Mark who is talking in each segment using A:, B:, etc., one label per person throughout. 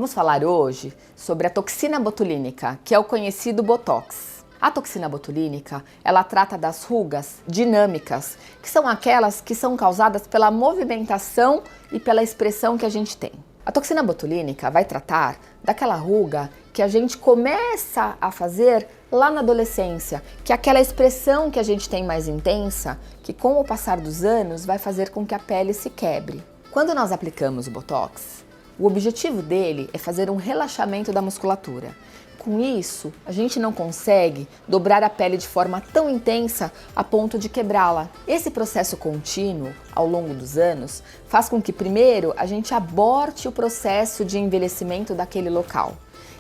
A: Vamos falar hoje sobre a toxina botulínica, que é o conhecido Botox. A toxina botulínica, ela trata das rugas dinâmicas, que são aquelas que são causadas pela movimentação e pela expressão que a gente tem. A toxina botulínica vai tratar daquela ruga que a gente começa a fazer lá na adolescência, que é aquela expressão que a gente tem mais intensa, que com o passar dos anos vai fazer com que a pele se quebre. Quando nós aplicamos o Botox, o objetivo dele é fazer um relaxamento da musculatura. Com isso, a gente não consegue dobrar a pele de forma tão intensa a ponto de quebrá-la. Esse processo contínuo, ao longo dos anos, faz com que, primeiro, a gente aborte o processo de envelhecimento daquele local.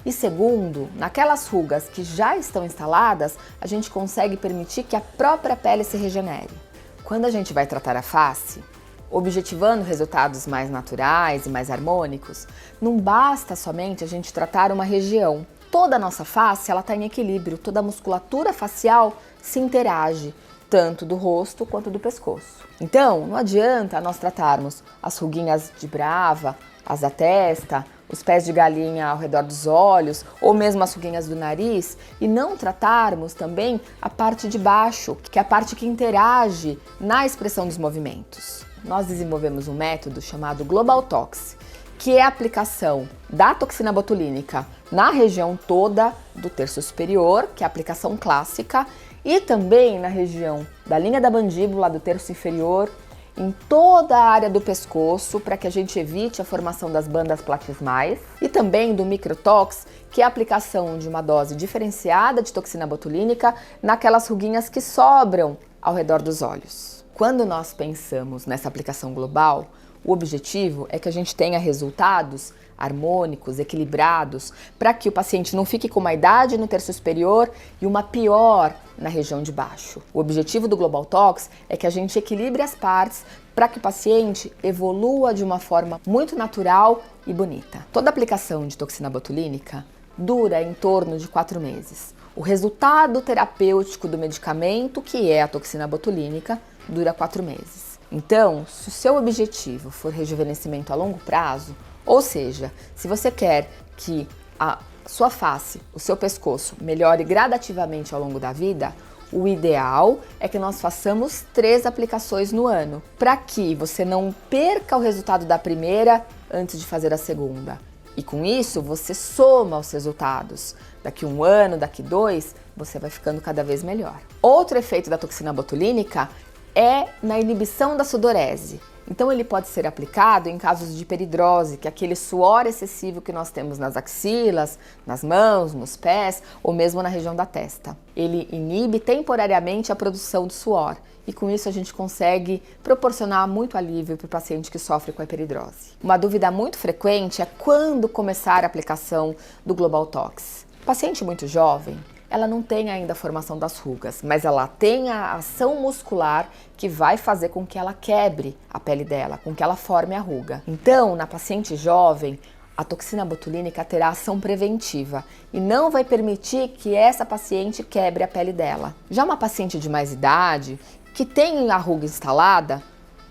A: E segundo, naquelas rugas que já estão instaladas, a gente consegue permitir que a própria pele se regenere. Quando a gente vai tratar a face, objetivando resultados mais naturais e mais harmônicos, não basta somente a gente tratar uma região. Toda a nossa face está em equilíbrio, toda a musculatura facial se interage, tanto do rosto quanto do pescoço. Então, não adianta nós tratarmos as ruguinhas de brava, as da testa, os pés de galinha ao redor dos olhos, ou mesmo as ruguinhas do nariz, e não tratarmos também a parte de baixo, que é a parte que interage na expressão dos movimentos. Nós desenvolvemos um método chamado Global Tox, que é a aplicação da toxina botulínica na região toda do terço superior, que é a aplicação clássica, e também na região da linha da mandíbula, do terço inferior, em toda a área do pescoço, para que a gente evite a formação das bandas platismais, e também do microtox, que é a aplicação de uma dose diferenciada de toxina botulínica naquelas ruguinhas que sobram ao redor dos olhos. Quando nós pensamos nessa aplicação global, o objetivo é que a gente tenha resultados harmônicos, equilibrados, para que o paciente não fique com uma idade no terço superior e uma pior na região de baixo. O objetivo do Global Tox é que a gente equilibre as partes para que o paciente evolua de uma forma muito natural e bonita. Toda aplicação de toxina botulínica dura em torno de 4 meses. O resultado terapêutico do medicamento, que é a toxina botulínica, dura 4 meses. Então, se o seu objetivo for rejuvenescimento a longo prazo, ou seja, se você quer que a sua face, o seu pescoço melhore gradativamente ao longo da vida, o ideal é que nós façamos 3 aplicações no ano, para que você não perca o resultado da primeira antes de fazer a segunda. E com isso, você soma os resultados. Daqui 1 ano, daqui 2, você vai ficando cada vez melhor. Outro efeito da toxina botulínica é na inibição da sudorese. Então ele pode ser aplicado em casos de peridrose, que é aquele suor excessivo que nós temos nas axilas, nas mãos, nos pés ou mesmo na região da testa. Ele inibe temporariamente a produção do suor e com isso a gente consegue proporcionar muito alívio para o paciente que sofre com a hiperidrose. Uma dúvida muito frequente é quando começar a aplicação do Global Tox. Paciente muito jovem, ela não tem ainda a formação das rugas, mas ela tem a ação muscular que vai fazer com que ela quebre a pele dela, com que ela forme a ruga. Então, na paciente jovem, a toxina botulínica terá ação preventiva e não vai permitir que essa paciente quebre a pele dela. Já uma paciente de mais idade, que tem a ruga instalada,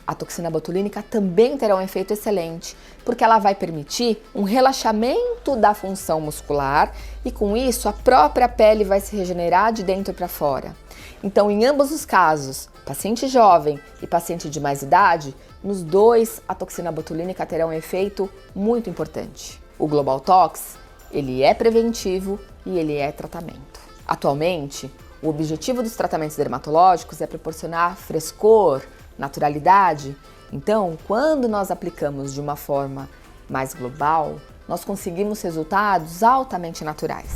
A: a toxina botulínica também terá um efeito excelente, porque ela vai permitir um relaxamento da função muscular e com isso a própria pele vai se regenerar de dentro para fora. Então, em ambos os casos, paciente jovem e paciente de mais idade, nos dois a toxina botulínica terá um efeito muito importante. O Global Tox, ele é preventivo e ele é tratamento. Atualmente, o objetivo dos tratamentos dermatológicos é proporcionar frescor, naturalidade. Então, quando nós aplicamos de uma forma mais global, nós conseguimos resultados altamente naturais.